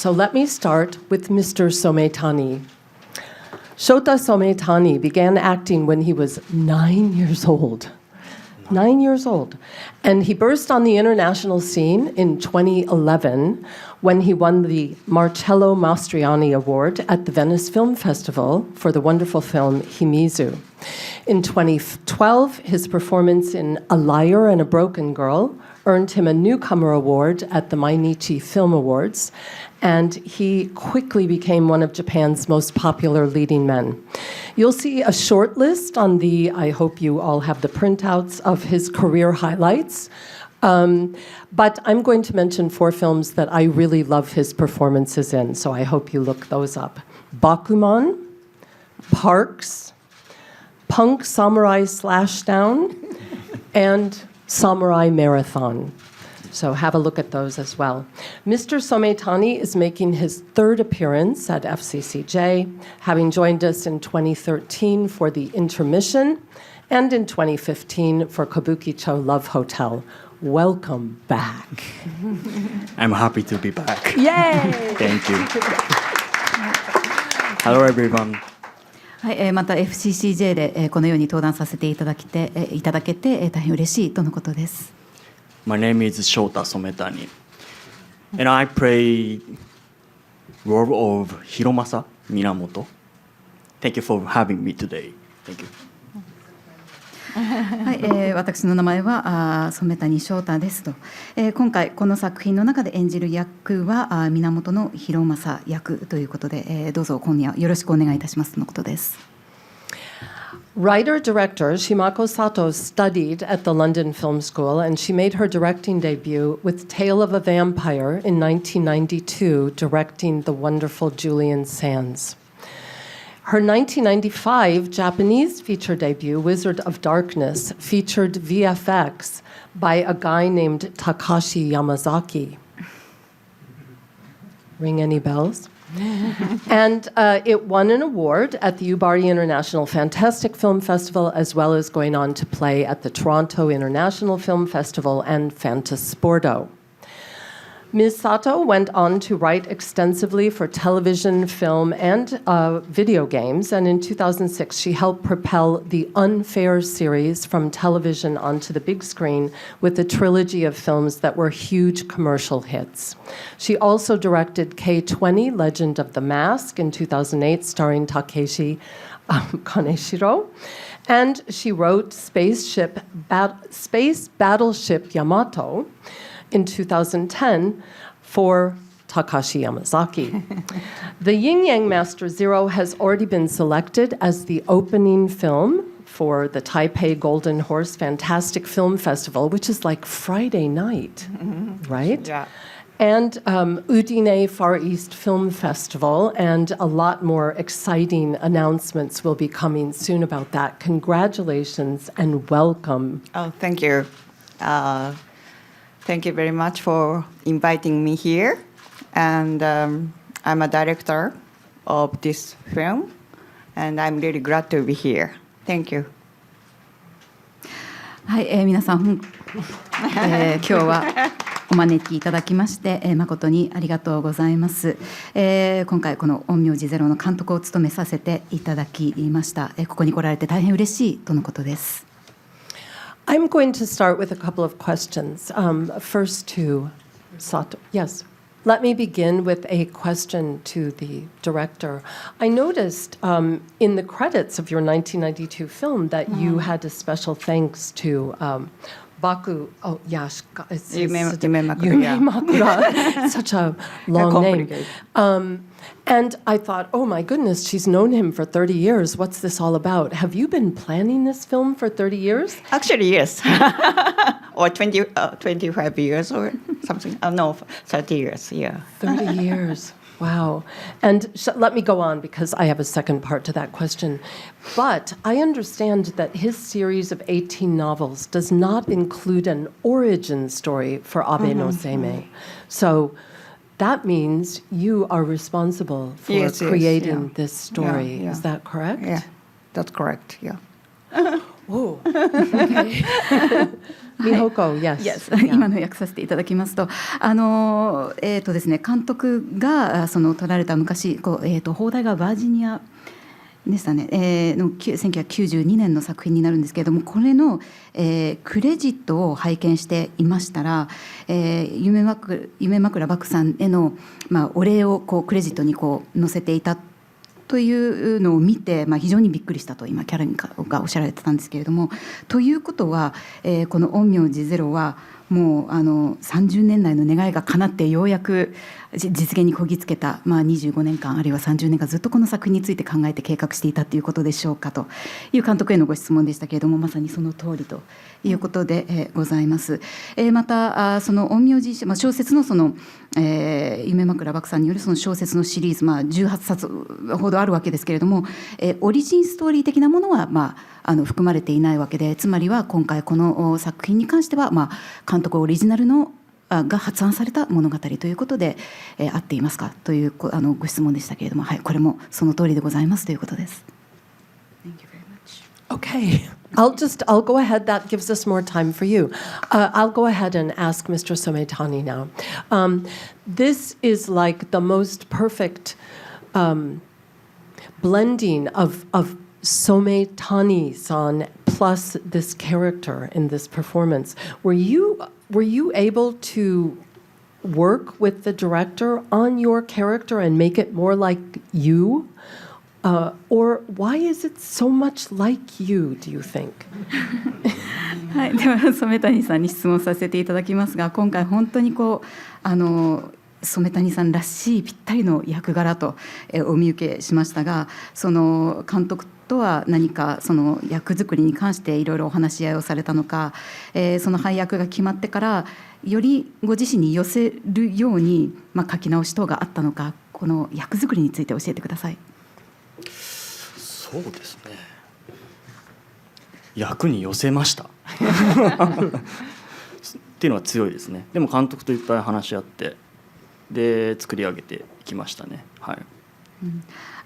So let me start with Mr. Sometani. Shota Sometani began acting when he was 9 years old. 9 years old. And he burst on the international scene in 2011 when he won the Marcello Mastroianni Award at the Venice Film Festival for the wonderful film Himizu. In 2012, his performance in A Liar and a Broken Girl earned him a newcomer award at the Mainichi Film Awards, and he quickly became one of Japan's most popular leading men. You'll see a short list on I hope you all have the printouts of his career highlights. But I'm going to mention 4 films that I really love his performances in, so I hope you look those up. Bakuman, Parks, Punk Samurai Slashdown, and Samurai Marathon. So have a look at those as well. Mr. Sometani is making his 3rd appearance at FCCJ, having joined us in 2013 for The Intermission and in 2015 for Kabukicho Love Hotel. Welcome back. I'm happy to be back. Yay! Thank you. Hello, everyone. はい、また FCCJ でこのように登壇させていただけて大変嬉しいとのことです。My name is Shota Sometani, and I play role of Hiromasa Minamoto. Thank you for having me today. Thank you. はい、私の名前は染谷将太ですと、今回この作品の中で演じる役は源の広政役ということで、どうぞ今夜よろしくお願いいたしますとのことです。Writer-director Shimako Sato studied at the London Film School, and she made her directing debut with Tale of a Vampire in 1992, directing the wonderful Julian Sands. Her 1995 Japanese feature debut, Wizard of Darkness, featured VFX by a guy named Takashi Yamazaki. Ring any bells? And it won an award at the Yubari International Fantastic Film Festival, as well as going on to play at the Toronto International Film Festival and Fantasporto. Ms. Sato went on to write extensively for television, film, and video games, and in 2006 she helped propel the Unfair series from television onto the big screen with a trilogy of films that were huge commercial hits. She also directed K-20, Legend of the Mask, in 2008, starring Takeshi Kaneshiro, and she wrote Space Battleship Yamato in 2010 for Takashi Yamazaki. The Yin Yang Master Zero has already been selected as the opening film for the Taipei Golden Horse Fantastic Film Festival, which is like Friday night, right? Yeah. And Udine Far East Film Festival, and a lot more exciting announcements will be coming soon about that. Congratulations and welcome. Oh, thank you. Thank you very much for inviting me here. And I'm a director of this film, and I'm really glad to be here. Thank you. はい、皆さん、今日はお招きいただきまして、誠にありがとうございます。今回この陰陽師ゼロの監督を務めさせていただきました。ここに来られて大変嬉しいとのことです。I'm going to start with a couple of questions. First to Sato. Yes. Let me begin with a question to the director. I noticed in the credits of your 1992 film that you had a special thanks to Baku. Oh, yeah. It's Yumemakura. Such a long name. And I thought, oh my goodness, she's known him for 30 years. What's this all about? Have you been planning this film for 30 years? Actually, yes. Or 25 years or something. No, 30 years, yeah. 30 years. Wow. And let me go on because I have a second part to that question. But I understand that his series of 18 novels does not include an origin story for Abe no Seimei. So that means you are responsible for creating this story. Yeah. Is that correct? Yeah, that's correct, yeah. Oh, okay. Mihoko, yes. Yes. Yeah. 今の訳させていただきますと、ですね、監督が撮られた昔放題がバージニアでしたね、の1992年の作品になるんですけれども、これの、クレジットを拝見していましたら、夢枕獏さんへの、お礼をクレジットに載せていたというのを見て、非常にびっくりしたと今キャランがおっしゃられてたんですけれども、ということは、この陰陽師ゼロはもう30年来の願いが叶ってようやく実現にこぎつけた、25年間あるいは30年間ずっとこの作品について考えて計画していたということでしょうかという監督へのご質問でしたけれども、まさにその通りということで、ございます。またその陰陽師、小説の夢枕獏さんによるその小説のシリーズ、18冊ほどあるわけですけれども、オリジンストーリー的なものは、含まれていないわけで、つまりは今回この作品に関しては、監督オリジナルのが発案された物語ということで、合っていますかというご質問でしたけれども、はい、これもその通りでございますということです。Thank you very much. Okay, I'll go ahead. That gives us more time for you. I'll go ahead and ask Mr. Sometani now. This is like the most perfect blending of Sometani-san plus this character in this performance. Were you able to work with the director on your character and make it more like you? Or why is it so much like you, do you think? はい、では染谷さんに質問させていただきますが、今回本当に染谷さんらしいぴったりの役柄とお見受けしましたが、その監督とは何かその役作りに関していろいろお話し合いをされたのか、その配役が決まってからよりご自身に寄せるように、書き直し等があったのか、この役作りについて教えてください。そうですね、役に寄せましたっていうのは強いですね。でも監督といっぱい話し合ってで作り上げていきましたね。はい。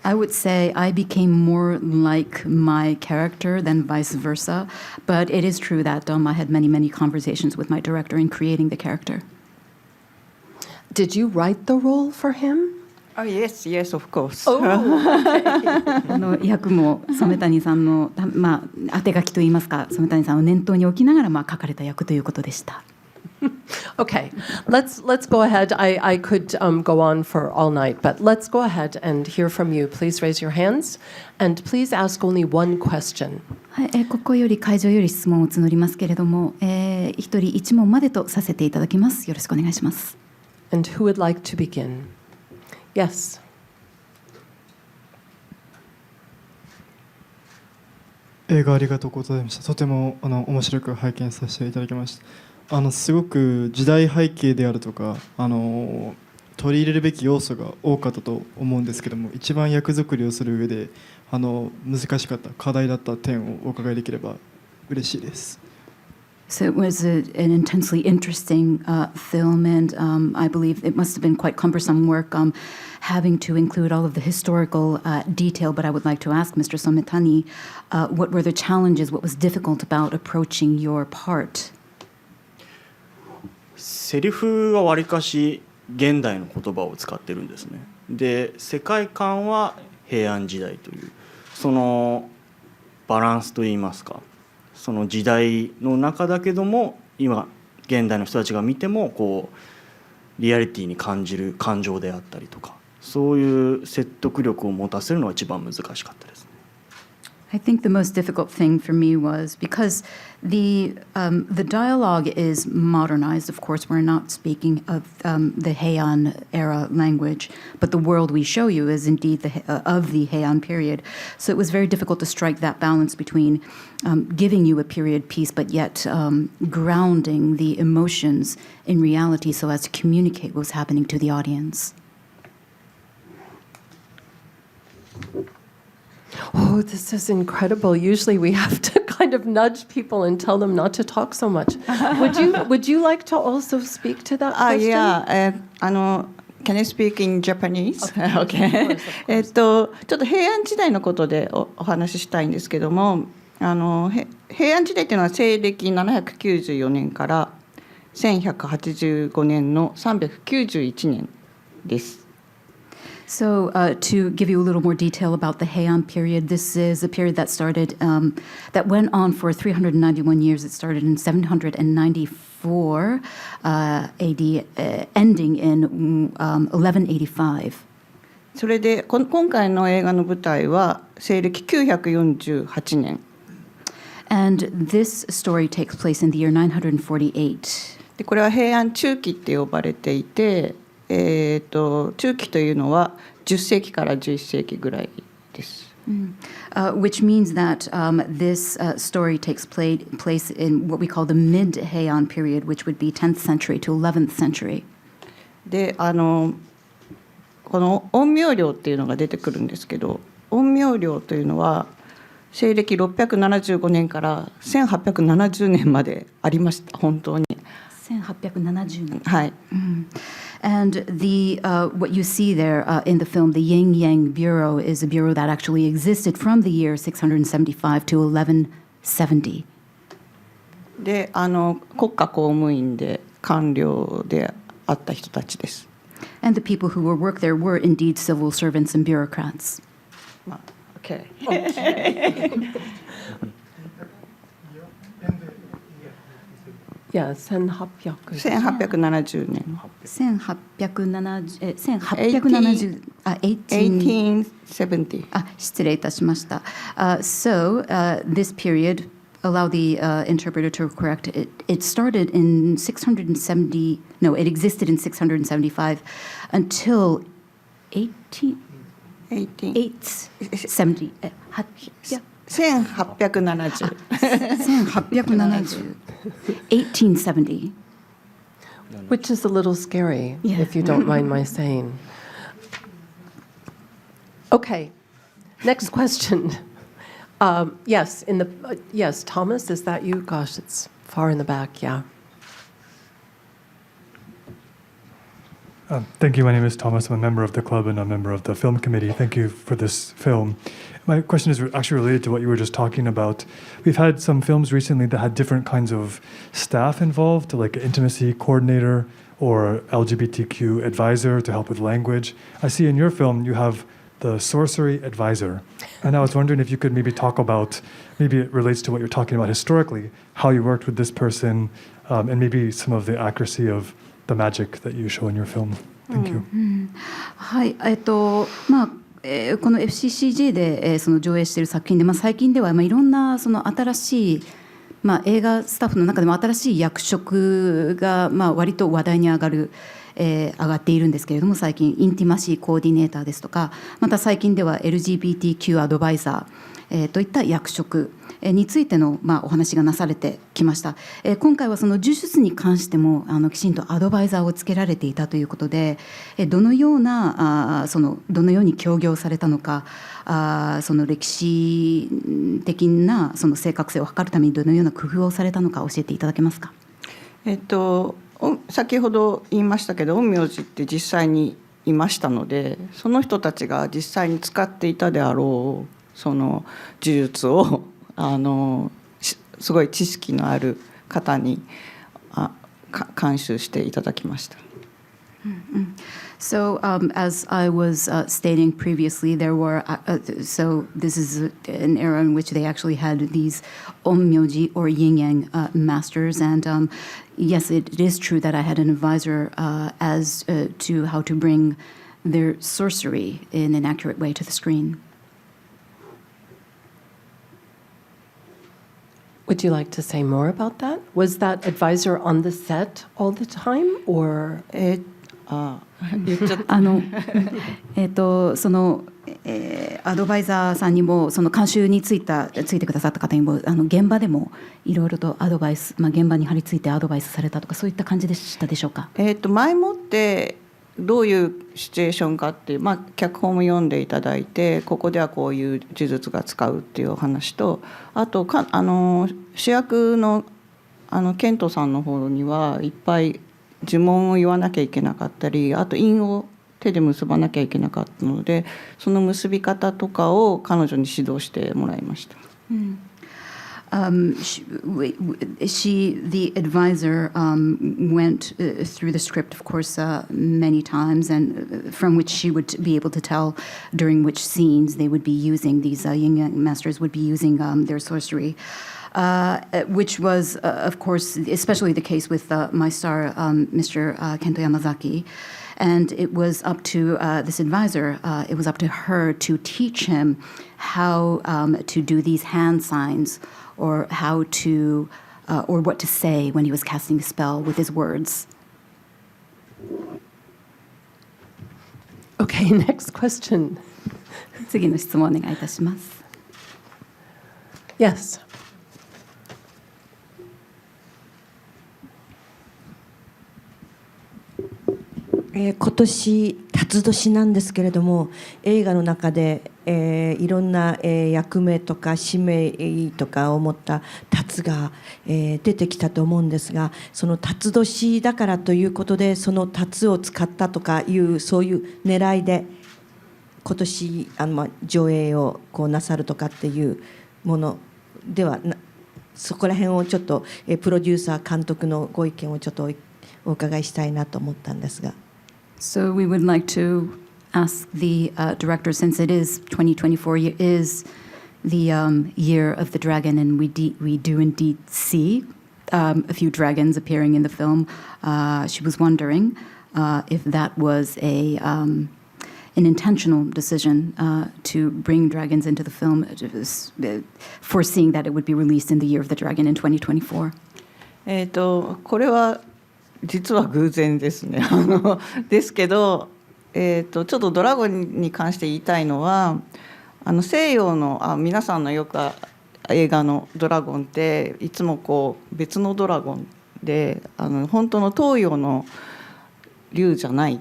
I would say I became more like my character than vice versa, but it is true that I had many conversations with my director in creating the character. Did you write the role for him? Oh, yes, of course. 役も染谷さんの、当て書きといいますか、染谷さんを念頭に置きながら、書かれた役ということでした。Okay, let's go ahead. I could go on for all night, but let's go ahead and hear from you. Please raise your hands, and please ask only one question. はい、ここより会場より質問を募りますけれども、一人一問までとさせていただきます。よろしくお願いします。And who would like to begin? Yes. 映画ありがとうございました。とても面白く拝見させていただきました。すごく時代背景であるとか取り入れるべき要素が多かったと思うんですけども、一番役作りをする上で難しかった課題だった点をお伺いできれば嬉しいです。So it was an intensely interesting film, and I believe it must have been quite cumbersome work having to include all of the historical detail. But I would like to ask Mr. Sometani, what were the challenges? What was difficult about approaching your part? セリフはわりかし現代の言葉を使ってるんですね。で、世界観は平安時代というそのバランスといいますか、その時代の中だけども今現代の人たちが見てもリアリティに感じる感情であったりとか、そういう説得力を持たせるのが一番難しかったですね。I think the most difficult thing for me was because the dialogue is modernized. Of course, we're not speaking of the Heian era language, but the world we show you is indeed of the Heian period. So it was very difficult to strike that balance between giving you a period piece, but yet grounding the emotions in reality so as to communicate what was happening to the audience. Oh, this is incredible. Usually we have to kind of nudge people and tell them not to talk so much. Would you like to also speak to that question? Yeah. Can I speak in Japanese? Okay. ちょっと平安時代のことでお話ししたいんですけども、平安時代というのは西暦794年から1185年の391年です。So, to give you a little more detail about the Heian period, this is a period that started, that went on for 391 years. It started in 794 AD, ending in 1185. それで今回の映画の舞台は西暦948年。And this story takes place in the year 948. でこれは平安中期って呼ばれていて、中期というのは10世紀から11世紀ぐらいです。Which means that this story takes place in what we call the mid-Heian period, which would be 10th century to 11th century. でこの陰陽寮っていうのが出てくるんですけど、陰陽寮というのは西暦675年から1870年までありました。本当に1870年。はい。And what you see there in the film, the Yin Yang Bureau, is a bureau that actually existed from the year 675 to 1170. で国家公務員で官僚であった人たちです。And the people who worked there were indeed civil servants and bureaucrats. Okay. いや、1870年。1870、1870。失礼いたしました。So, this period, allow the interpreter to correct it. It started in 670, no, it existed in 675 until 1870. 1870。1870. which is a little scary, if you don't mind my saying. Okay, next question. Yes, yes, Thomas, is that you? Gosh, it's far in the back, yeah. Thank you. My name is Thomas. I'm a member of the club and a member of the film committee. Thank you for this film. My question is actually related to what you were just talking about. We've had some films recently that had different kinds of staff involved, like an intimacy coordinator or LGBTQ advisor to help with language. I see in your film you have the sorcery advisor. And I was wondering if you could maybe talk about, maybe it relates to what you're talking about historically, how you worked with this person, and maybe some of the accuracy of the magic that you show in your film. Thank you. はい、この FCCJ で、その上映している作品で、最近では、いろんなその新しい、映画スタッフの中でも新しい役職が、割と話題に上がっているんですけれども、最近インティマシーコーディネーターですとか、また最近では LGBTQ アドバイザー、といった役職についての、お話がなされてきました。今回はその呪術に関してもきちんとアドバイザーをつけられていたということで、どのように協業されたのか、その歴史的なその正確性を図るためにどのような工夫をされたのか教えていただけますか。先ほど言いましたけど、陰陽師って実際にいましたので、その人たちが実際に使っていたであろうその呪術をすごい知識のある方に監修していただきました。So, as I was stating previously, there were so this is an era in which they actually had these onmyoji or yin yang masters, and yes, it is true that I had an advisor as to how to bring their sorcery in an accurate way to the screen. Would you like to say more about that? Was that advisor on the set all the time, or? そのアドバイザーさんにもその監修についてくださった方にも現場でもいろいろとアドバイス、現場に張り付いてアドバイスされたとかそういった感じでしたでしょうか。前もってどういうシチュエーションかっていう、脚本を読んでいただいて、ここではこういう呪術が使うっていうお話と、あと主役のケントさんの方にはいっぱい呪文を言わなきゃいけなかったり、あと印を手で結ばなきゃいけなかったので、その結び方とかを彼女に指導してもらいました。The advisor went through the script, of course, many times, and from which she would be able to tell during which scenes they would be using, these yin masters would be using their sorcery. Which was, of course, especially the case with my star, Mr. Kento Yamazaki. And it was up to this advisor, it was up to her to teach him how to do these hand signs, or how to, or what to say when he was casting a spell with his words. Okay, next question. 次の質問お願いいたします。Yes. 今年辰年なんですけれども、映画の中で、いろんな、役目とか使命とかを持った辰が、出てきたと思うんですが、その辰年だからということでその辰を使ったとかいうそういう狙いで今年上映をこうなさるとかっていうものではな、そこら辺をちょっと、プロデューサー監督のご意見をちょっとお伺いしたいなと思ったんですが。So we would like to ask the director, since it is 2024 is the year of the dragon, and we do indeed see a few dragons appearing in the film. She was wondering if that was an intentional decision to bring dragons into the film, foreseeing that it would be released in the year of the dragon in 2024. これは実は偶然ですね。ですけど、ちょっとドラゴンに関して言いたいのは、西洋の皆さんのよく映画のドラゴンっていつもこう別のドラゴンで、本当の東洋の竜じゃない。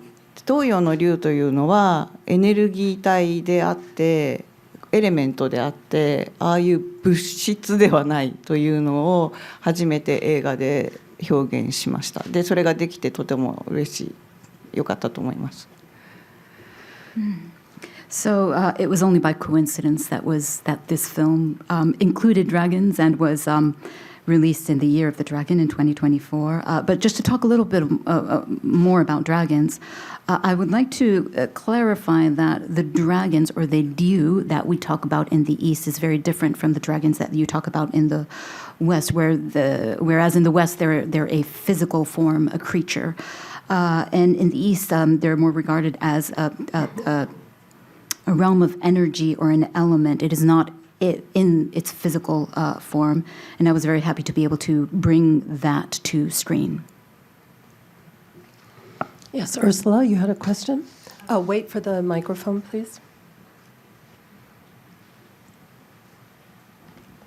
東洋の竜というのはエネルギー体であってエレメントであって、ああいう物質ではないというのを初めて映画で表現しました。で、それができてとても嬉しい、よかったと思います。So it was only by coincidence that this film included dragons and was released in the year of the dragon in 2024. But just to talk a little bit more about dragons, I would like to clarify that the dragons, or the Ryu that we talk about in the East, is very different from the dragons that you talk about in the West, whereas in the West they're a physical form, a creature, and in the East they're more regarded as a realm of energy or an element. It is not in its physical form, and I was very happy to be able to bring that to screen. Yes, Ursula, you had a question? Wait for the microphone, please.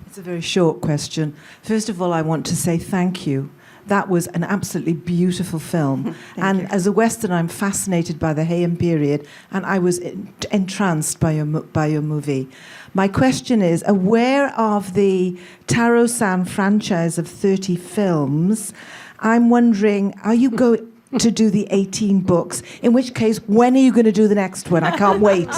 It's a very short question. First of all, I want to say thank you. That was an absolutely beautiful film. And as a Westerner, I'm fascinated by the Heian period, and I was entranced by your movie. My question is, aware of the Taro-san franchise of 30 films, I'm wondering, are you going to do the 18 books? In which case, when are you going to do the next one? I can't wait.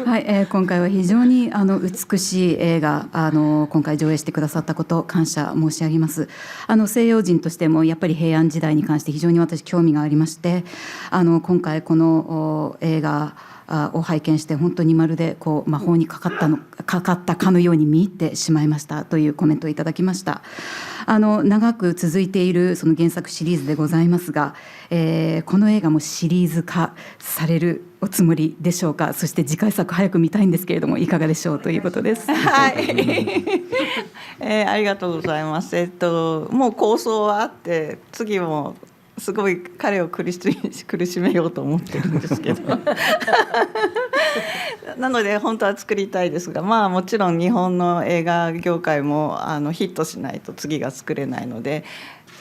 はい、今回は非常に美しい映画今回上映してくださったこと感謝申し上げます。西洋人としてもやっぱり平安時代に関して非常に私興味がありまして、今回この映画を拝見して本当にまるでこう魔法にかかったかのように見入ってしまいましたというコメントをいただきました。長く続いているその原作シリーズでございますが、この映画もシリーズ化されるおつもりでしょうか。そして次回作早く見たいんですけれどもいかがでしょうということです。はい、ありがとうございます。もう構想はあって次もすごい彼を苦しめようと思ってるんですけどなので本当は作りたいですが、まあもちろん日本の映画業界もヒットしないと次が作れないので、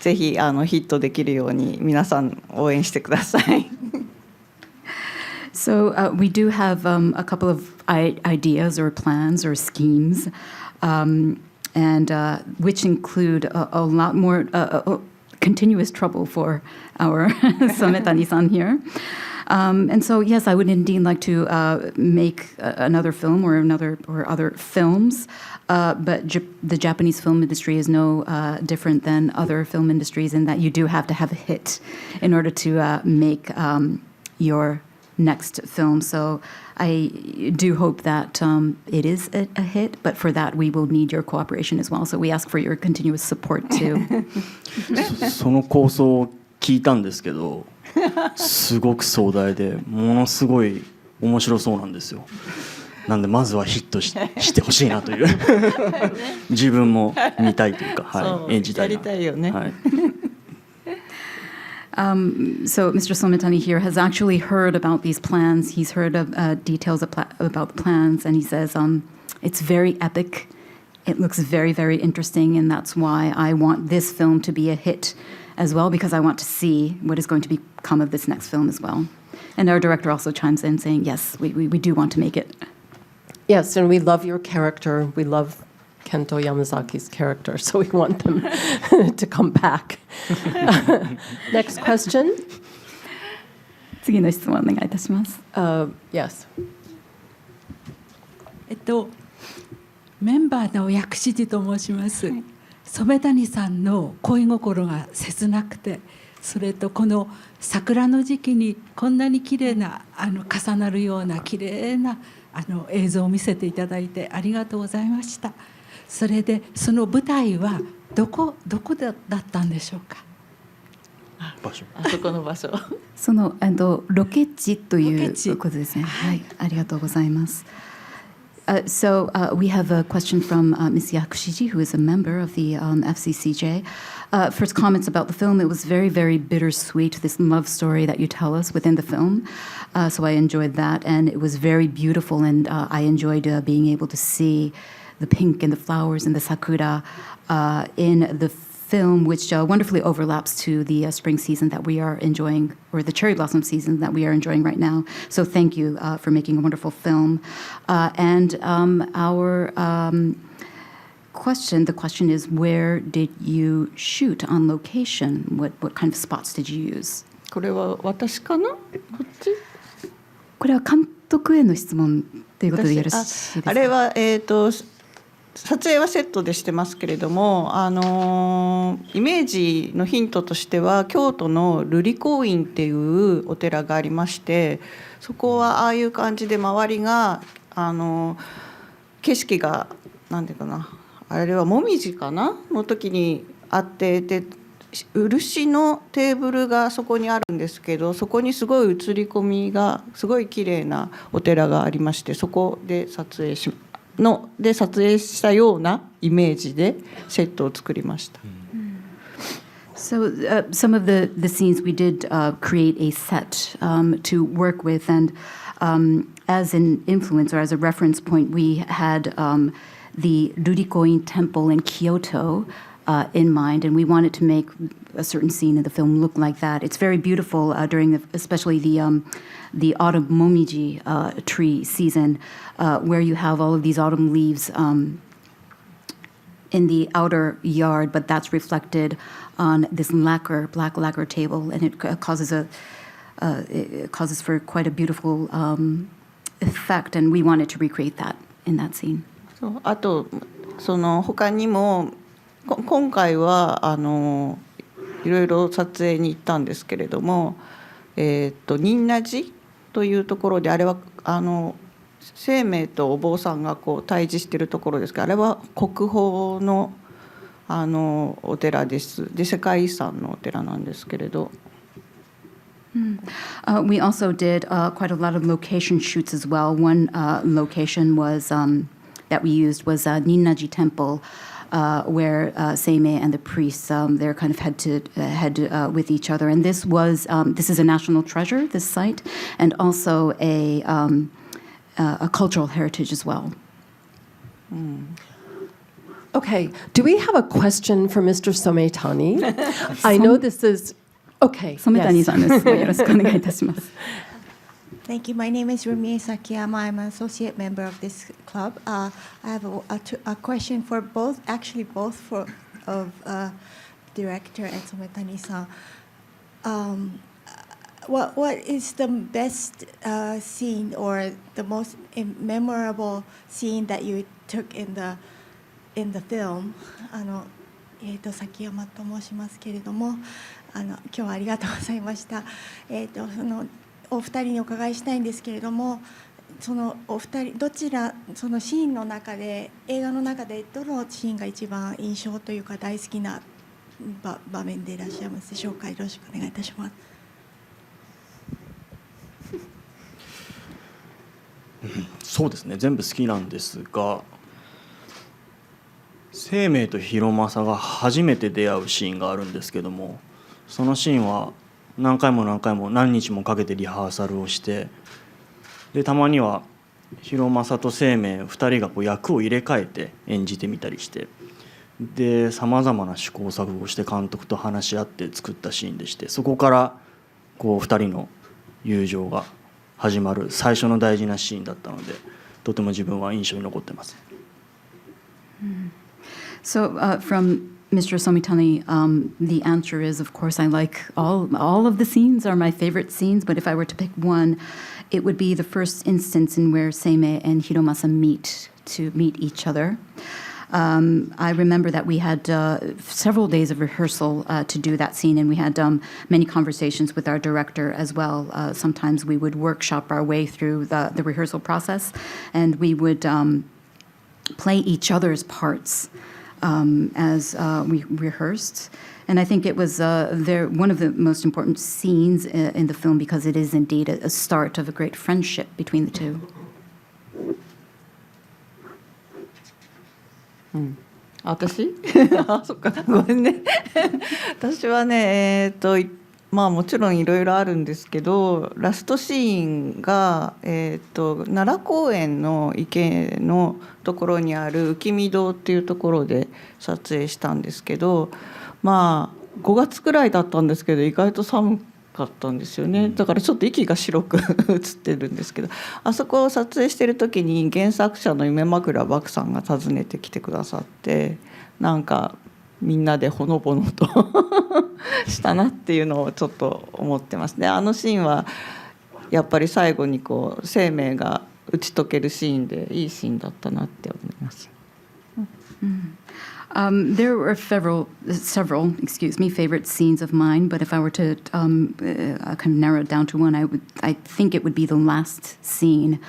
ぜひヒットできるように皆さん応援してください。So we do have a couple of ideas or plans or schemes, and which include a lot more continuous trouble for our Sometani-san here. And so, yes, I would indeed like to make another film or other films. But the Japanese film industry is no different than other film industries in that you do have to have a hit in order to make your next film. So I do hope that it is a hit, but for that we will need your cooperation as well. So we ask for your continuous support too. その構想を聞いたんですけど、すごく壮大でものすごい面白そうなんですよ。なんでまずはヒットしてほしいなという自分も見たいというか、はい、演じたいな。やりたいよね。はい。So Mr. Sometani here has actually heard about these plans. He's heard of details about the plans, and he says it's very epic. It looks very, very interesting, and that's why I want this film to be a hit as well, because I want to see what is going to become of this next film as well. And our director also chimes in saying, yes, we do want to make it. Yes, and we love your character. We love Kento Yamazaki's character, so we want them to come back. Next question. 次の質問お願いいたします。Yes. メンバーの薬師寺と申します。染谷さんの恋心が切なくて、それとこの桜の時期にこんなに綺麗な重なるような綺麗な映像を見せていただいてありがとうございました。それでその舞台はどこだったんでしょうか。場所。あそこの場所。そのロケ地ということですね。はい、ありがとうございます。So we have a question from Ms. Yakushiji, who is a member of the FCCJ. First comments about the film. It was very, very bittersweet, this love story that you tell us within the film. So I enjoyed that, and it was very beautiful, and I enjoyed being able to see the pink and the flowers and the sakura in the film, which wonderfully overlaps to the spring season that we are enjoying, or the cherry blossom season that we are enjoying right now. So thank you for making a wonderful film. And our the question is, where did you shoot on location? What kind of spots did you use? これは私かな？こっち？これは監督への質問ということでよろしいですか？あれは撮影はセットでしてますけれども、イメージのヒントとしては京都の瑠璃光院っていうお寺がありまして、そこはああいう感じで周りが景色がなんていうかな、あれはもみじかなの時にあって、で漆のテーブルがそこにあるんですけど、そこにすごい映り込みがすごい綺麗なお寺がありまして、そこで撮影したようなイメージでセットを作りました。So some of the scenes we did create a set to work with, and as an influence or as a reference point, we had the Rurikoin Temple in Kyoto in mind, and we wanted to make a certain scene in the film look like that. It's very beautiful during especially the autumn momiji tree season, where you have all of these autumn leaves in the outer yard, but that's reflected on this black lacquer table, and it causes for quite a beautiful effect, and we wanted to recreate that in that scene. あとその他にも今回はいろいろ撮影に行ったんですけれども、仁和寺というところで、あれは生命とお坊さんがこう対峙しているところですけど、あれは国宝のお寺です。で世界遺産のお寺なんですけれど。We also did quite a lot of location shoots as well. One location was that we used was Ninnaji Temple, where Seimei and the priests they're kind of head with each other. And this is a national treasure, this site, and also a cultural heritage as well. Okay, do we have a question for Mr. Sometani? I know this is okay. 染谷さんです。よろしくお願いいたします。Thank you. My name is Rumie Sakiyama. I'm an associate member of this club. I have a question for both director and Sometani-san. what is the best scene or the most memorable scene that you took in the film? 崎山と申しますけれども、今日はありがとうございました。そのお二人にお伺いしたいんですけれども、そのお二人どちらそのシーンの中で映画の中でどのシーンが一番印象というか大好きな場面でいらっしゃいますでしょうか。よろしくお願いいたします。そうですね、全部好きなんですが、生命と広政が初めて出会うシーンがあるんですけども、そのシーンは何回も何日もかけてリハーサルをして、でたまには広政と生命2人が役を入れ替えて演じてみたりして、でさまざまな試行錯誤して監督と話し合って作ったシーンでして、そこから2人の友情が始まる最初の大事なシーンだったので、とても自分は印象に残ってます。So from Mr. Somitani, the answer is, of course, I like all of the scenes are my favorite scenes, but if I were to pick one, it would be the first instance in where Seimei and Hiromasa meet each other. I remember that we had several days of rehearsal to do that scene, and we had many conversations with our director as well. Sometimes we would workshop our way through the rehearsal process, and we would play each other's parts as we rehearsed. And I think it was one of the most important scenes in the film because it is indeed a start of a great friendship between the two. 私そっかごめんね私はねまあもちろんいろいろあるんですけど、ラストシーンが、奈良公園の池のところにある浮見堂っていうところで撮影したんですけど、まあ5月くらいだったんですけど意外と寒かったんですよね。だからちょっと息が白く映ってるんですけど、あそこを撮影してる時に原作者の夢枕獏さんが訪ねてきてくださって、なんかみんなでほのぼのとしたなっていうのをちょっと思ってますね。あのシーンはやっぱり最後に生命が打ち解けるシーンでいいシーンだったなって思います。There were several, favorite scenes of mine. But if I were to kind of narrow it down to one, I think it would be the last scene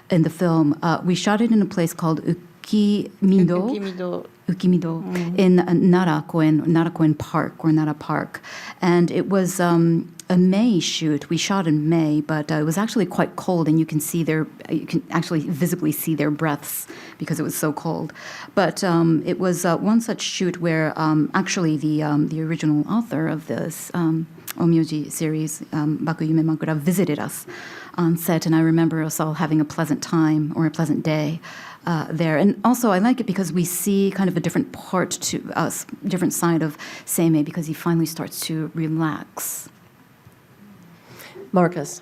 in the film. We shot it in a place called Ukimido in Nara Koen Park or Nara Park, and it was a May shoot. We shot in May, but it was actually quite cold, and you can actually visibly see their breaths because it was so cold. But it was one such shoot where actually the original author of this Onmyoji series, Baku Yume Makura, visited us on set, and I remember us all having a pleasant time or a pleasant day there. And also I like it because we see kind of a different part to us, different side of Seimei, because he finally starts to relax. Marcus.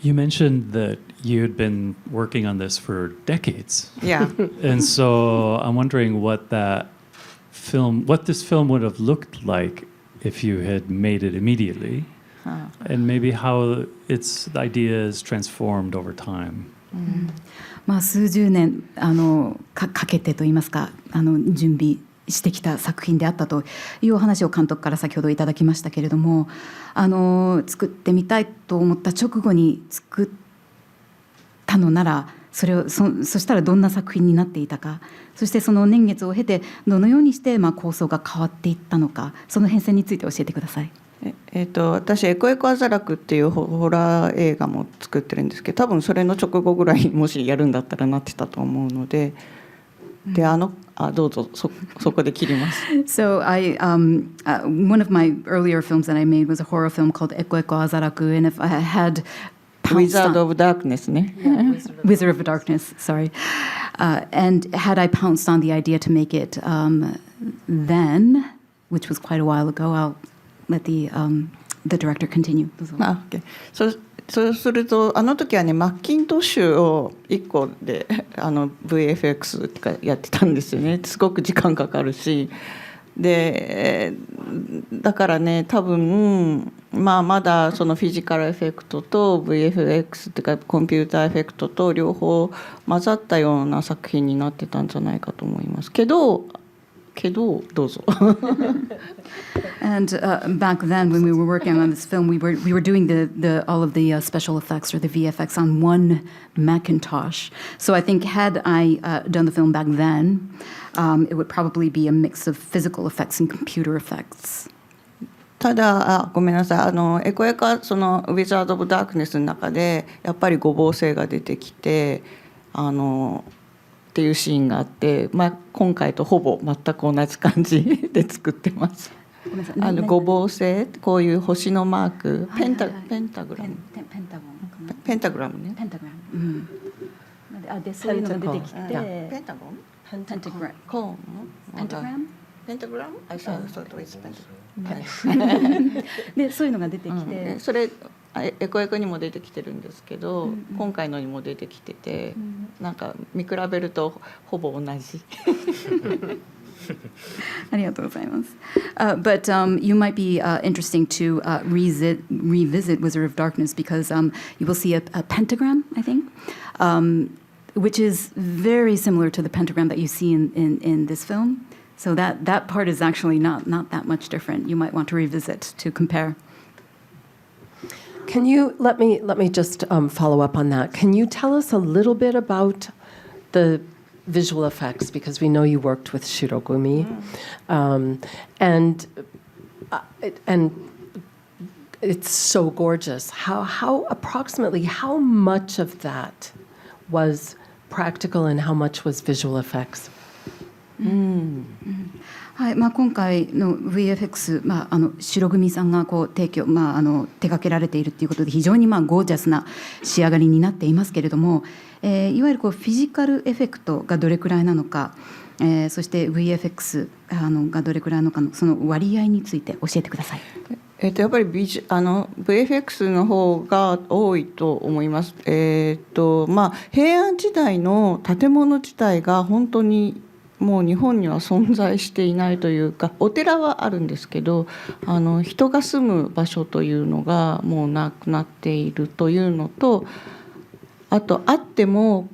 You mentioned that you had been working on this for decades. Yeah. And so I'm wondering what this film would have looked like if you had made it immediately, and maybe how its idea is transformed over time. まあ数十年かけてといいますか準備してきた作品であったというお話を監督から先ほどいただきましたけれども、作ってみたいと思った直後に作ったのならそしたらどんな作品になっていたか、そしてその年月を経てどのようにして構想が変わっていったのか、その変遷について教えてください。私エコエコアザラクっていうホラー映画も作ってるんですけど、多分それの直後ぐらいにもしやるんだったらなってたと思うので、どうぞそこで切ります。So one of my earlier films that I made was a horror film called Eko Eko Azaraku, and if I had Wizard of Darkness ね。Wizard of Darkness, sorry. And had I pounced on the idea to make it then, which was quite a while ago, I'll let the director continue. Okay. そうするとあの時はねマッキントッシュを1個でVFX とかやってたんですよね。すごく時間かかるし、でだからね多分まだそのフィジカルエフェクトと VFX っていうかコンピューターエフェクトと両方混ざったような作品になってたんじゃないかと思いますけどどうぞ。And back then, when we were working on this film, we were doing all of the special effects or the VFX on one Macintosh. So I think had I done the film back then, it would probably be a mix of physical effects and computer effects. ただごめんなさいエコエカそのウィザード・オブ・ダークネスの中でやっぱり五芒星が出てきてっていうシーンがあって、今回とほぼ全く同じ感じで作ってます。五芒星こういう星のマークペンタグラムね。ペンタグラム。でそういうのが出てきてペンタゴンペンタグラムペンタグラムでそういうのが出てきて、それエコエコにも出てきてるんですけど、今回のにも出てきてて、なんか見比べるとほぼ同じ。ありがとうございます。But you might be interesting to revisit Wizard of Darkness because you will see a pentagram, I think, which is very similar to the pentagram that you see in this film. So that part is actually not that much different. You might want to revisit to compare. Can you let me just follow up on that? Can you tell us a little bit about the visual effects because we know you worked with Shirogumi, and it's so gorgeous. How approximately how much of that was practical and how much was visual effects? はい今回の VFX、白組さんがこう手掛けられているということで非常にゴージャスな仕上がりになっていますけれども、いわゆるこうフィジカルエフェクトがどれくらいなのか、そして VFX がどれくらいなのかのその割合について教えてください。やっぱりVFX の方が多いと思います。平安時代の建物自体が本当にもう日本には存在していないというか、お寺はあるんですけど人が住む場所というのがもうなくなっているというのと、あとあっても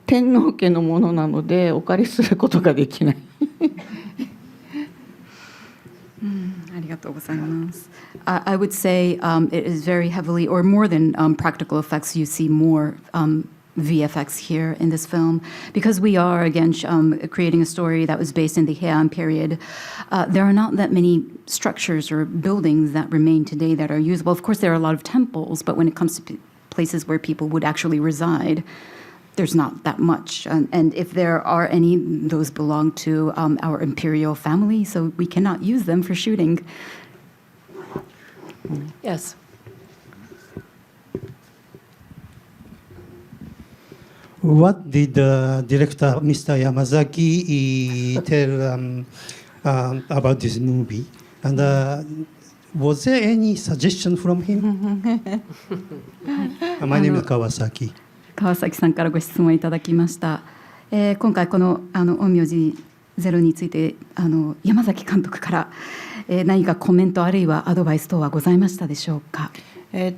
天皇家のものなのでお借りすることができない。ありがとうございます。I would say it is very heavily or more than practical effects. You see more VFX here in this film because we are again creating a story that was based in the Heian period. There are not that many structures or buildings that remain today that are usable. Of course, there are a lot of temples, but when it comes to places where people would actually reside, there's not that much. And if there are any, those belong to our imperial family, so we cannot use them for shooting. Yes. What did the director, Mr. Yamazaki, tell about this movie? And was there any suggestion from him? My name is Kawasaki. 川崎さんからご質問いただきました。今回この陰陽師ゼロについて山崎監督から、何かコメントあるいはアドバイス等はございましたでしょうか。家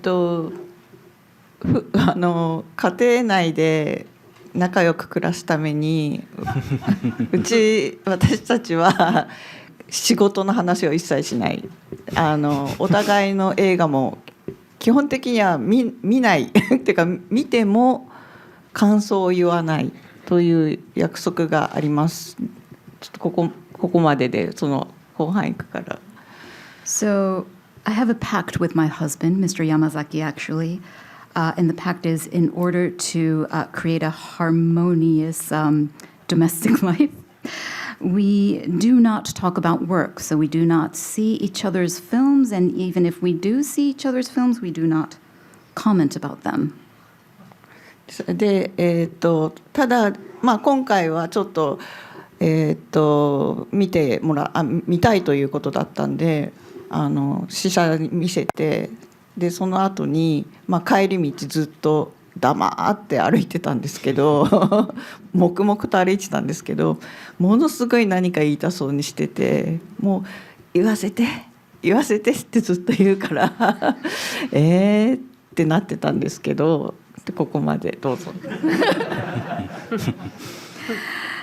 庭内で仲良く暮らすために私たちは仕事の話を一切しない。お互いの映画も基本的には見ないっていうか見ても感想を言わないという約束があります。ちょっとここまででその後半行くから。So I have a pact with my husband, Mr. Yamazaki, actually. And the pact is in order to create a harmonious domestic life. We do not talk about work, so we do not see each other's films, and even if we do see each other's films, we do not comment about them. で、ただ、今回はちょっと、見たいということだったんで試写に見せてでその後に、帰り道ずっと黙って歩いてたんですけど黙々と歩いてたんですけど、ものすごい何か言いたそうにしてて、もう言わせて言わせてってずっと言うからってなってたんですけど、ここまでどうぞ。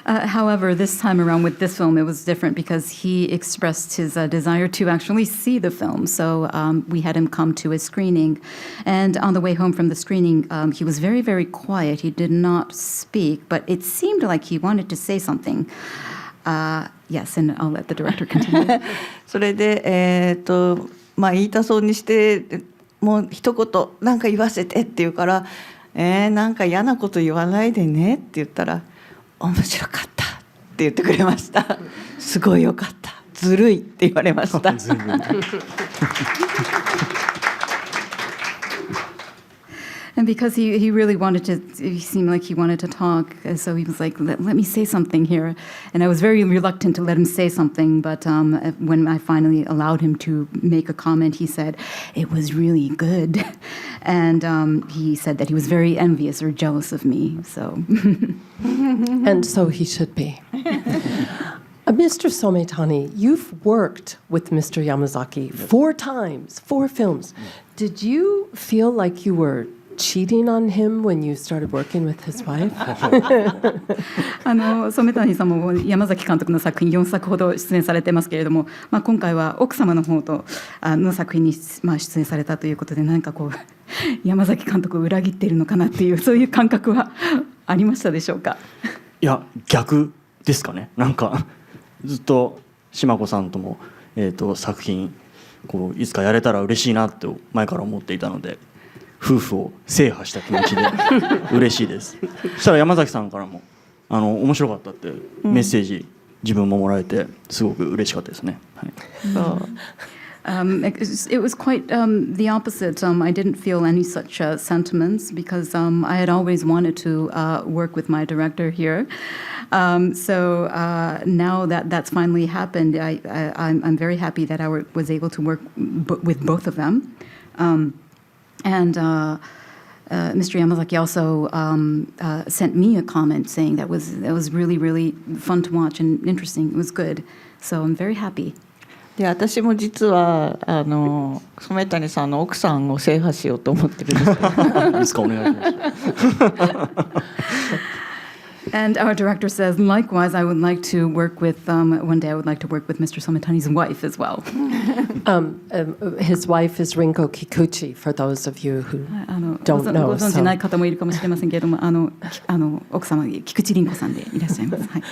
However, this time around with this film, it was different because he expressed his desire to actually see the film. So we had him come to a screening. And on the way home from the screening, he was very, very quiet. He did not speak, but it seemed like he wanted to say something. Yes, and I'll let the director continue. それで、言いたそうにして、もう一言なんか言わせてって言うから、なんか嫌なこと言わないでねって言ったら、面白かったって言ってくれました。すごいよかった。ずるいって言われました。And because he really wanted to, he seemed like he wanted to talk, so he was like, let me say something here. And I was very reluctant to let him say something, but when I finally allowed him to make a comment, he said, it was really good. And he said that he was very envious or jealous of me. So. And so he should be. Mr. Sometani, you've worked with Mr. Yamazaki 4 times, 4 films. Did you feel like you were cheating on him when you started working with his wife? 染谷さんも山崎監督の作品4作ほど出演されてますけれども、今回は奥様の方との作品に出演されたということで、何かこう山崎監督を裏切っているのかなっていう、そういう感覚はありましたでしょうか？いや、逆ですかね。なんかずっと島子さんとも、作品こういつかやれたら嬉しいなって前から思っていたので、夫婦を制覇した気持ちで嬉しいです。そしたら山崎さんからも面白かったってメッセージ、自分ももらえてすごく嬉しかったですね。はい。It was quite the opposite. I didn't feel any such sentiments because I had always wanted to work with my director here. So now that that's finally happened, I'm very happy that I was able to work with both of them. And Mr. Yamazaki also sent me a comment saying that was really, really fun to watch and interesting. It was good. So I'm very happy. で、私も実は染谷さんの奥さんを制覇しようと思ってるんですけど。いつかお願いします。And our director says, likewise, I would like to work with, one day I would like to work with Mr. Sometani's wife as well. His wife is Rinko Kikuchi, for those of you who don't know. ご存じない方もいるかもしれませんけれども、奥様、菊池凛子さんでいらっしゃいます。はい。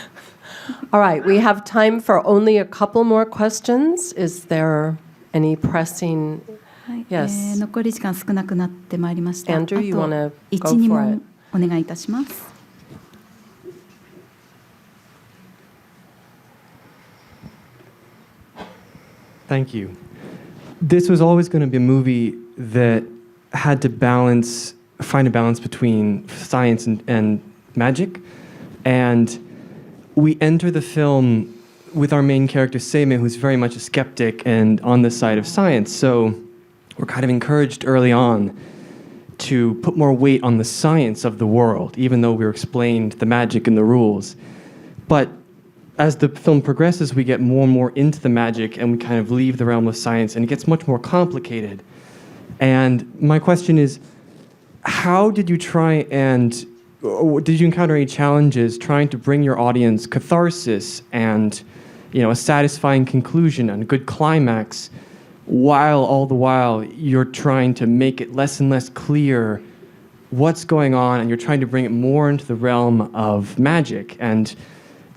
All right, we have time for only a couple more questions. Is there any pressing? はい、 Yes. 残り時間少なくなってまいりました。 Andrew, you wanna あと go 1、2 for 問 it? お願いいたします。Thank you. This was always going to be a movie that had to find a balance between science and magic. And we enter the film with our main character, Seimei, who's very much a skeptic and on the side of science. So we're kind of encouraged early on to put more weight on the science of the world, even though we were explained the magic and the rules. But as the film progresses, we get more and more into the magic and we kind of leave the realm of science and it gets much more complicated. And my question is, how did you try and did you encounter any challenges trying to bring your audience catharsis and, a satisfying conclusion and a good climax, while all the while you're trying to make it less and less clear what's going on and you're trying to bring it more into the realm of magic? And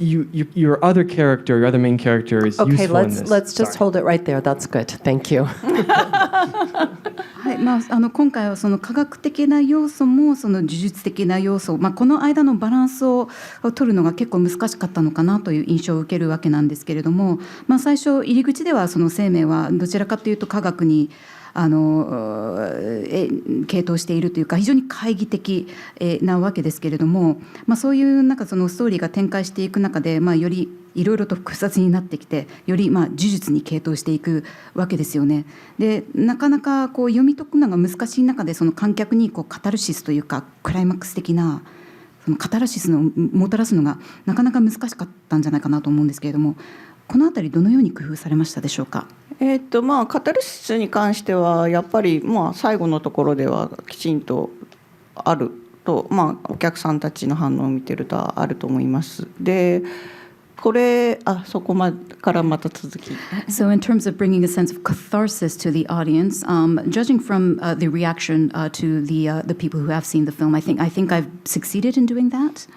your other character, your other main character is Okay, useful in this. let's just hold it right there. That's good. Thank you. はい、今回はその科学的な要素もその呪術的な要素、この間のバランスを取るのが結構難しかったのかなという印象を受けるわけなんですけれども、最初入り口ではその生命はどちらかというと科学に傾倒しているというか非常に懐疑的なわけですけれども、そういうなんかそのストーリーが展開していく中で、よりいろいろと複雑になってきて、より呪術に傾倒していくわけですよね。でなかなかこう読み解くのが難しい中で、その観客にこうカタルシスというかクライマックス的なそのカタルシスをもたらすのがなかなか難しかったんじゃないかなと思うんですけれども、このあたりどのように工夫されましたでしょうか。カタルシスに関してはやっぱり最後のところではきちんとあると、お客さんたちの反応を見てるとあると思います。でこれそこからまた続き。So in terms of bringing a sense of catharsis to the audience, judging from the reaction to the people who have seen the film, I think I've succeeded in doing that.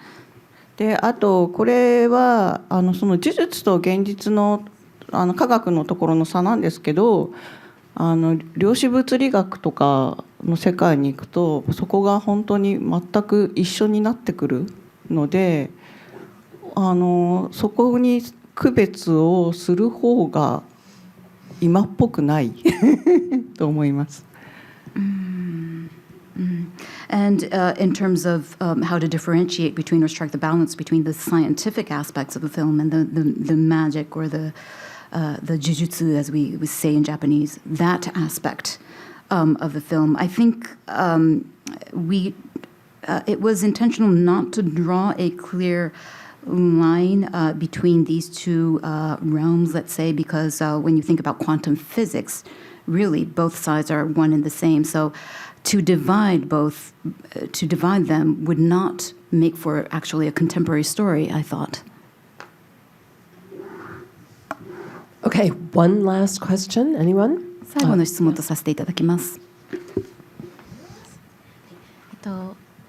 であとこれはその呪術と現実の科学のところの差なんですけど、量子物理学とかの世界に行くとそこが本当に全く一緒になってくるので、そこに区別をする方が今っぽくないと思います。And in terms of how to differentiate between or strike the balance between the scientific aspects of the film and the magic or the jujutsu, as we would say in Japanese, that aspect of the film, I think it was intentional not to draw a clear line between these two realms, let's say, because when you think about quantum physics, really both sides are one and the same. So to divide them would not make for actually a contemporary story, I thought. Okay, one last question. Anyone? 最後の質問とさせていただきます。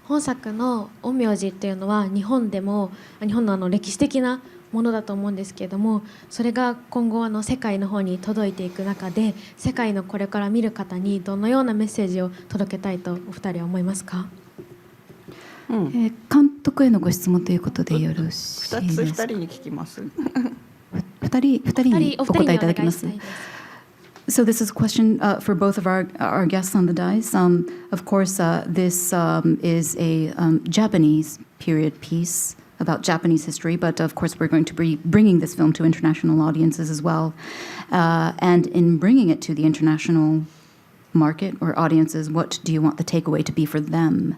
本作の陰陽師っていうのは日本の歴史的なものだと思うんですけれども、それが今後世界の方に届いていく中で、世界のこれから見る方にどのようなメッセージを届けたいとお二人は思いますか。監督へのご質問ということでよろしいですか。2人に聞きます。2人にお答えいただきます。So this is a question for both of our guests on the dais. Of course, this is a Japanese period piece about Japanese history, but of course we're going to be bringing this film to international audiences as well. And in bringing it to the international market or audiences, what do you want the takeaway to be for them?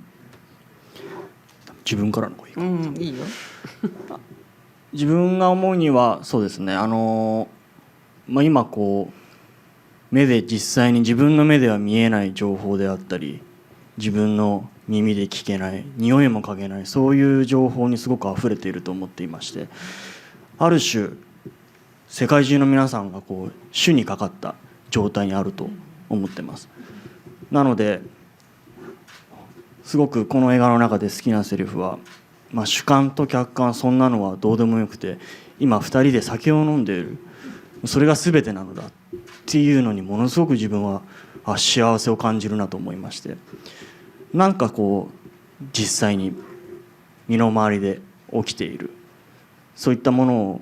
自分からの方がいいか。いいよ。自分が思うにはそうですね。今こう目で実際に自分の目では見えない情報であったり、自分の耳で聞けない、匂いも嗅げない、そういう情報にすごく溢れていると思っていまして、ある種世界中の皆さんがこう主にかかった状態にあると思ってます。なのですごくこの映画の中で好きなセリフは、主観と客観そんなのはどうでもよくて、今2人で酒を飲んでいる、それが全てなのだっていうのにものすごく自分は幸せを感じるなと思いまして、なんかこう実際に身の回りで起きているそういったものを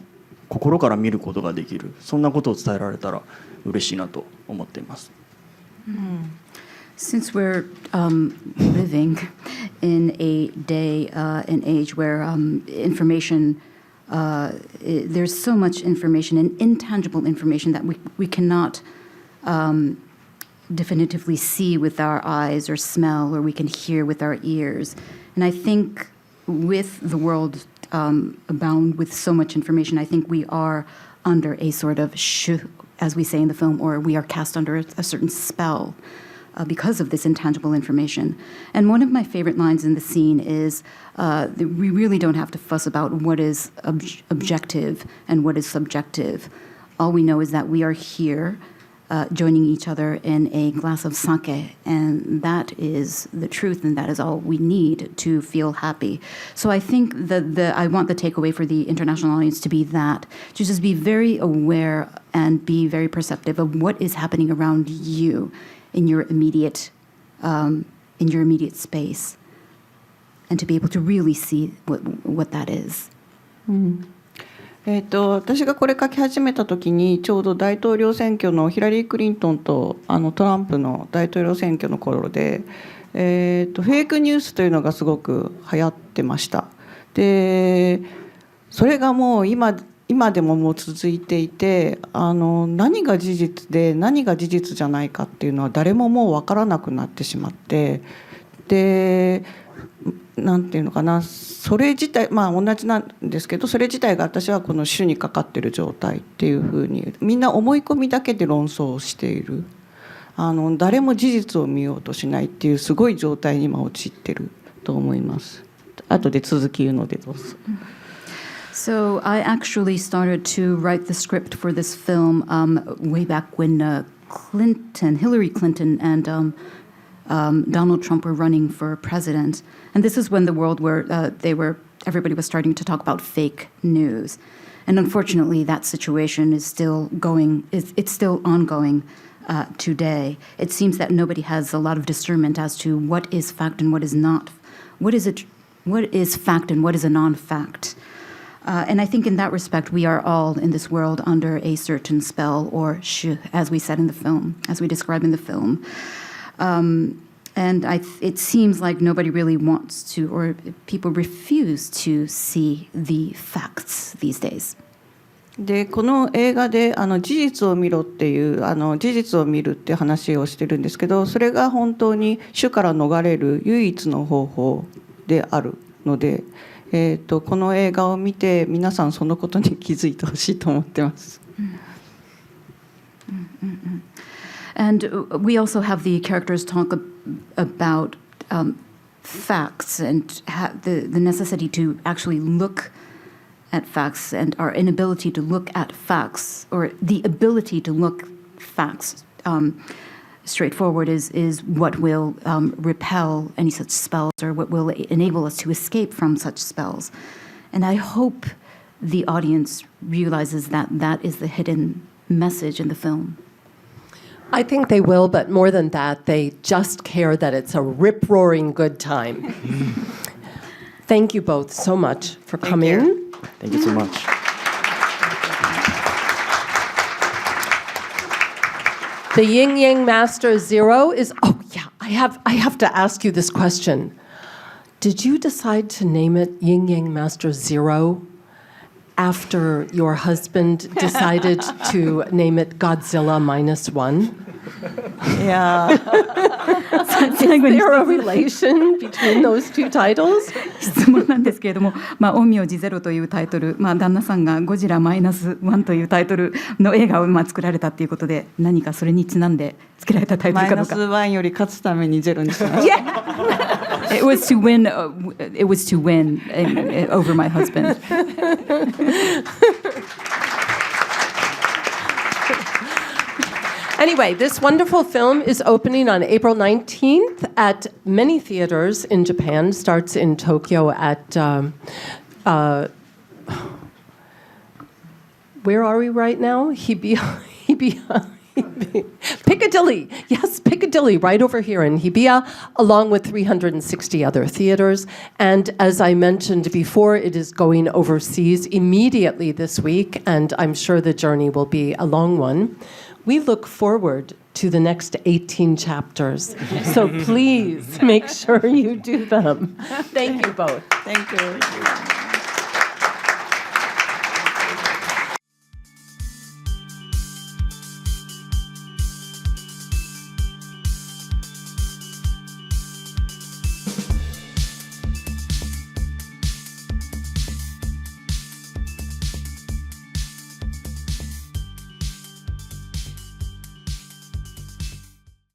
心から見ることができる、そんなことを伝えられたら嬉しいなと思っています。Since we're living in a day, an age where information, there's so much information and intangible information that we cannot definitively see with our eyes or smell, or we can hear with our ears. And I think with the world abound with so much information, I think we are under a sort of as we say in the film, or we are cast under a certain spell. Because of this intangible information. And one of my favorite lines in the scene is we really don't have to fuss about what is objective and what is subjective. All we know is that we are here joining each other in a glass of sake, and that is the truth, and that is all we need to feel happy. So I think that I want the takeaway for the international audience to be that, to just be very aware and be very perceptive of what is happening around you in your immediate space, and to be able to really see what that is. 私がこれ書き始めた時にちょうど大統領選挙のヒラリー・クリントンとトランプの大統領選挙の頃で、フェイクニュースというのがすごく流行ってました。でそれがもう今でももう続いていて、何が事実で何が事実じゃないかっていうのは誰ももう分からなくなってしまって、でなんていうのかな、それ自体同じなんですけど、それ自体が私はこの種にかかっている状態っていうふうにみんな思い込みだけで論争をしている、誰も事実を見ようとしないっていうすごい状態に今陥ってると思います。後で続き言うのでどうぞ。So I actually started to write the script for this film way back when Hillary Clinton and Donald Trump were running for president, and this is when the world everybody was starting to talk about fake news, and unfortunately that situation is still going. It's still ongoing today. It seems that nobody has a lot of discernment as to what is fact and what is not. What is fact and what is a non-fact? And I think in that respect, we are all in this world under a certain spell, or shu, as we said in the film, as we describe in the film. And it seems like nobody really wants to, or people refuse to see the facts these days. でこの映画で事実を見ろっていう事実を見るって話をしてるんですけど、それが本当に主から逃れる唯一の方法であるので、この映画を見て皆さんそのことに気づいてほしいと思ってます。And we also have the characters talk about facts and the necessity to actually look at facts, and our inability to look at facts, or the ability to look facts straightforward is what will repel any such spells, or what will enable us to escape from such spells. And I hope the audience realizes that that is the hidden message in the film. I think they will, but more than that, they just care that it's a rip-roaring good time. Thank you both so much for coming. Thank you so much. The Yin Yang Master Zero is, oh yeah, I have to ask you this question. Did you decide to name it Yin Yang Master Zero after your husband decided to name it Godzilla -1? Yeah. Is there a relation between those two titles? 質問なんですけれども、陰陽師ゼロというタイトル、旦那さんがゴジラ-1というタイトルの映画を作られたということで、何かそれにちなんでつけられたタイトルかどうか。-1より勝つためにゼロにしました。It was to win. It was to win over my husband. Anyway, this wonderful film is opening on April 19th at many theaters in Japan. Starts in Tokyo at where are we right now? Piccadilly. Yes, Piccadilly, right over here in Hibiya, along with 360 other theaters. And as I mentioned before, it is going overseas immediately this week, and I'm sure the journey will be a long one. We look forward to the next 18 chapters. So please make sure you do them. Thank you both. Thank you.